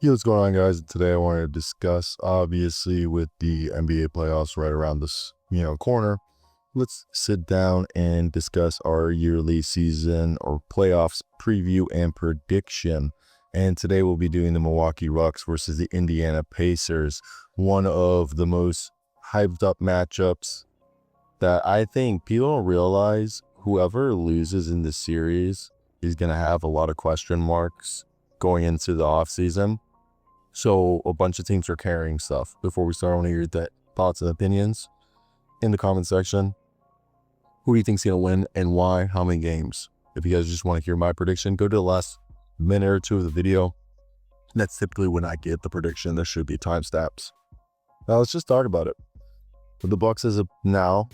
Hey, what's going on, guys? Today I wanted to discuss, obviously, with the NBA playoffs right around this, corner. Let's sit down and discuss our yearly season or playoffs preview and prediction. And today we'll be doing the Milwaukee Bucks versus the Indiana Pacers, one of the most hyped up matchups that I think people don't realize. Whoever loses in this series is going to have a lot of question marks going into the offseason. So a bunch of teams are carrying stuff. Before we start, I want to hear your thoughts and opinions in the comment section. Who do you think's going to win and why? How many games? If you guys just want to hear my prediction, go to the last minute or two of the video. That's typically when I get the prediction. There should be timestamps. Now let's just talk about it. The Bucks as of now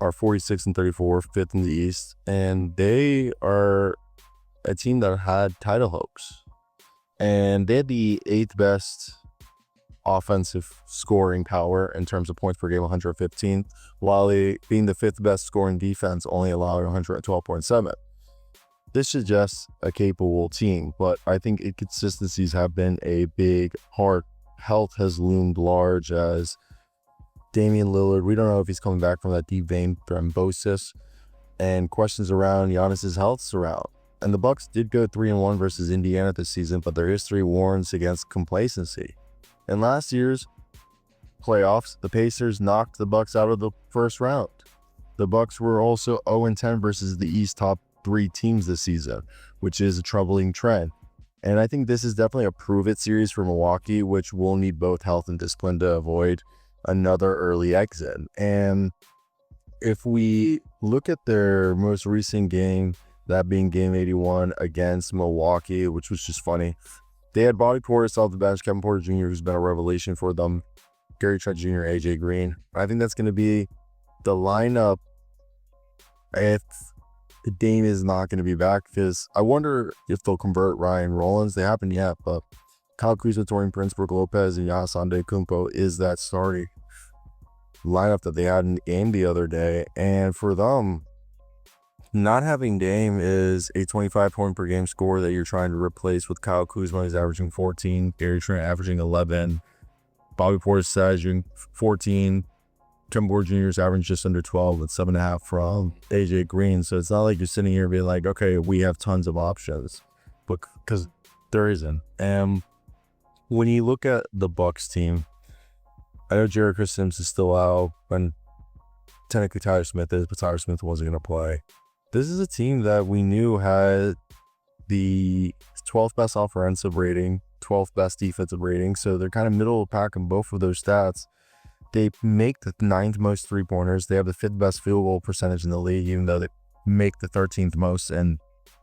are 46-34, fifth in the East, and they are a team that had title hopes. And they had the 8th best offensive scoring power in terms of points per game, 115, while they being the 5th best scoring defense, only allowing 112.7. This suggests a capable team, but I think inconsistencies have been a big part. Health has loomed large as Damian Lillard, we don't know if he's coming back from that deep vein thrombosis, and questions around Giannis's health surround. And the Bucks did go 3-1 versus Indiana this season, but their history warns against complacency. In last year's playoffs, the Pacers knocked the Bucks out of the first round. The Bucks were also 0-10 versus the East top 3 teams this season, which is a troubling trend. And I think this is definitely a prove-it series for Milwaukee, which will need both health and discipline to avoid another early exit. And if we look at their most recent game, that being game 81 against Milwaukee, which was just funny. They had Bobby Portis off the bench, Kevin Porter Jr., who's been a revelation for them, Gary Trent Jr., AJ Green. I think that's going to be the lineup if Dame is not going to be back, because I wonder if they'll convert Ryan Rollins. They haven't yet, but Kyle Kuzma, Torian Prince, Brook Lopez, and Giannis Antetokounmpo is that starting lineup that they had in the game the other day. And for them, not having Dame is a 25-point per game score that you're trying to replace with Kyle Kuzma. He's averaging 14, Gary Trent averaging 11, Bobby Portis averaging 14, Kevin Porter Jr. is averaging just under 12 with 7.5 from AJ Green. So it's not like you're sitting here being like, okay, we have tons of options, but because there isn't. And when you look at the Bucks team, I know Jared Chris Sims is still out, and technically Tyler Smith is, but Tyler Smith wasn't going to play. This is a team that we knew had the 12th best offensive rating, 12th best defensive rating, so they're kind of middle of the pack in both of those stats. They make the 9th most three-pointers. They have the 5th best field goal percentage in the league, even though they make the 13th most and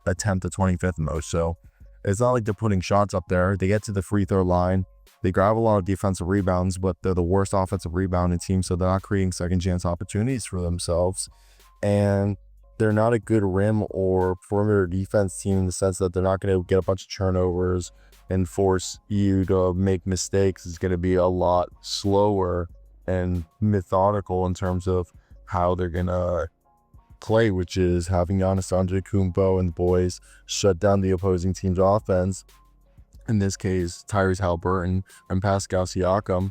attempt the 25th most. So it's not like they're putting shots up there. They get to the free throw line. They grab a lot of defensive rebounds, but they're the worst offensive rebounding team, so they're not creating second-chance opportunities for themselves. And they're not a good rim or perimeter defense team in the sense that they're not going to get a bunch of turnovers and force you to make mistakes. It's going to be a lot slower and methodical in terms of how they're going to play, which is having Giannis Antetokounmpo and the boys shut down the opposing team's offense. In this case, Tyrese Haliburton and Pascal Siakam,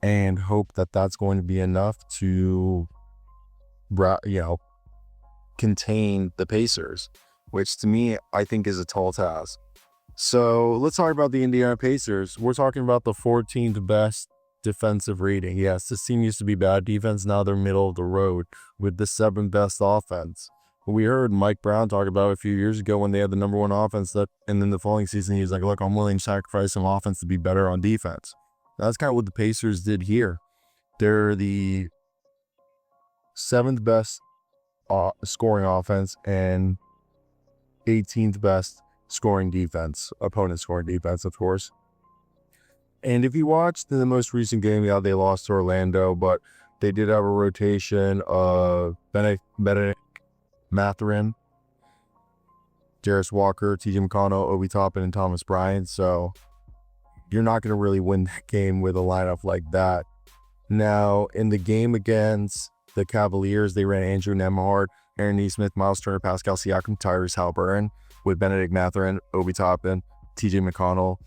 and hope that that's going to be enough to, contain the Pacers, which to me, I think is a tall task. So let's talk about the Indiana Pacers. We're talking about the 14th best defensive rating. Yes, this team used to be bad defense. Now they're middle of the road with the 7th best offense. We heard Mike Brown talk about a few years ago when they had the number 1 offense, and then the following season, he was like, look, I'm willing to sacrifice some offense to be better on defense. That's kind of what the Pacers did here. They're the 7th best scoring offense and 18th best scoring defense, opponent scoring defense, of course. And if you watched the most recent game, yeah, they lost to Orlando, but they did have a rotation of Benedict Mathurin, Jarris Walker, TJ McConnell, Obi Toppin, and Thomas Bryant. So you're not going to really win that game with a lineup like that. Now, in the game against the Cavaliers, they ran Andrew Nembhard, Aaron Nesmith, Miles Turner, Pascal Siakam, Tyrese Haliburton, with Benedict Mathurin, Obi Toppin, TJ McConnell,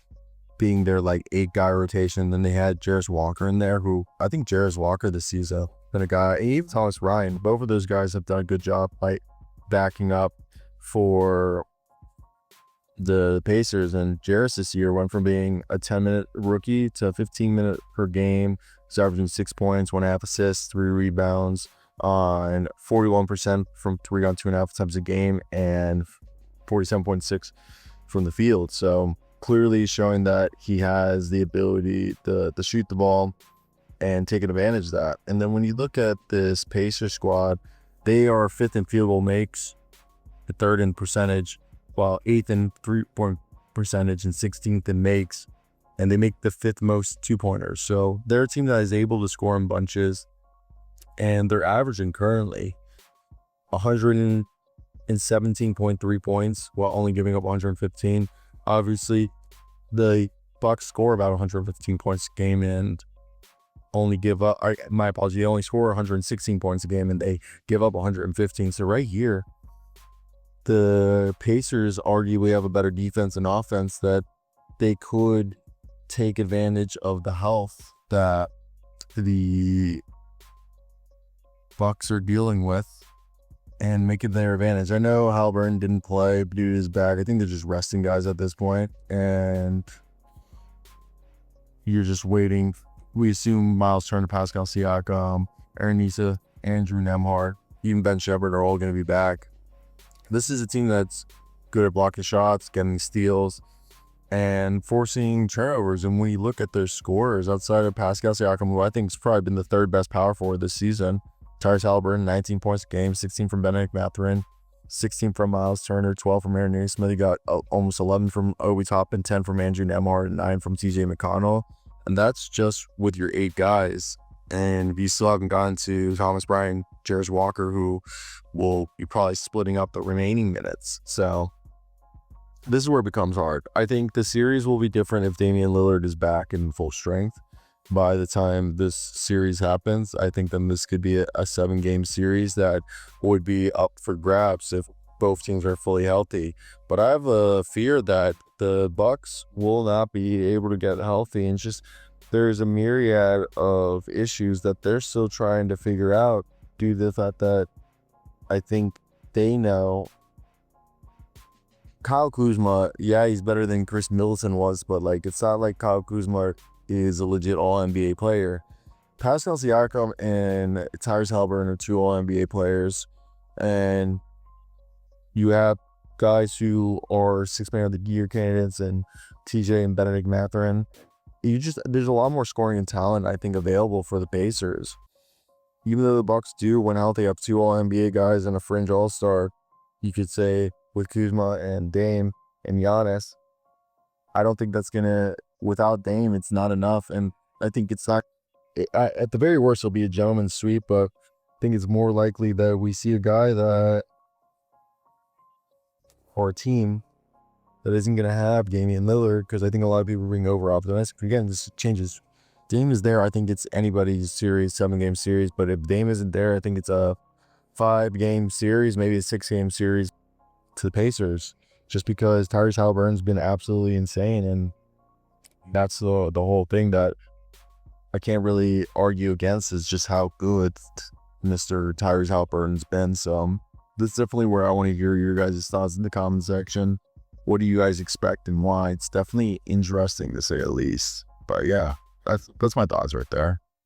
being their like 8-guy rotation. Then they had Jarris Walker in there, who I think Jarris Walker this season been a guy, and even Thomas Ryan. Both of those guys have done a good job like backing up for the Pacers. And Jarris this year went from being a 10-minute rookie to 15-minute per game. He's averaging 6 points, 1.5 assists, 3 rebounds, and 41% from 3 on 2.5 times a game, and 47.6 from the field. So clearly showing that he has the ability to shoot the ball and taking advantage of that. And then when you look at this Pacers squad, they are 5th in field goal makes, 3rd in percentage, while 8th in 3-point percentage and 16th in makes, and they make the 5th most 2-pointers. So they're a team that is able to score in bunches, and they're averaging currently 117.3 points while only giving up 115. Obviously, the Bucks score about 115 points a game and only give up, my apologies, they only score 116 points a game and they give up 115. So right here, the Pacers arguably have a better defense and offense, that they could take advantage of the health that the Bucks are dealing with and make it their advantage. I know Haliburton didn't play due to his back. I think they're just resting guys at this point, and you're just waiting. We assume Miles Turner, Pascal Siakam, Aaron Nisa, Andrew Nembhard, even Ben Shepherd are all going to be back. This is a team that's good at blocking shots, getting steals, and forcing turnovers. And when you look at their scorers outside of Pascal Siakam, who I think has probably been the 3rd best power forward this season, Tyrese Haliburton, 19 points a game, 16 from Benedict Mathurin, 16 from Miles Turner, 12 from Aaron Nesmith. You got almost 11 from Obi Toppin, 10 from Andrew Nembhard, and 9 from TJ McConnell. And that's just with your 8 guys. And you still haven't gotten to Thomas Bryant, Jarris Walker, who will be probably splitting up the remaining minutes. So this is where it becomes hard. I think the series will be different if Damian Lillard is back in full strength. By the time this series happens, I think then this could be a 7-game series that would be up for grabs if both teams are fully healthy. But I have a fear that the Bucks will not be able to get healthy, and just there's a myriad of issues that they're still trying to figure out due to the fact that I think they know Kyle Kuzma, yeah, he's better than Chris Middleton was, but like it's not like Kyle Kuzma is a legit all-NBA player. Pascal Siakam and Tyrese Haliburton are 2 all-NBA players, and you have guys who are 6-man of the year candidates and TJ and Benedict Mathurin. There's a lot more scoring and talent, I think, available for the Pacers. Even though the Bucks do, when healthy, have 2 all-NBA guys and a fringe all-star, you could say, with Kuzma and Dame and Giannis, I don't think that's gonna, without Dame, it's not enough. And I think it's not, at the very worst, it'll be a gentleman's sweep, but I think it's more likely that we see a guy that, or a team that isn't going to have Damian Lillard, because I think a lot of people are being over optimistic. Again, this changes. Dame is there, I think it's anybody's series, 7-game series, but if Dame isn't there, I think it's a 5-game series, maybe a 6-game series to the Pacers, just because Tyrese Haliburton's been absolutely insane, and that's the whole thing that I can't really argue against, is just how good Mr. Tyrese Haliburton's been. So this is definitely where I want to hear your guys' thoughts in the comment section. What do you guys expect and why? It's definitely interesting to say the least. But yeah, that's my thoughts right there.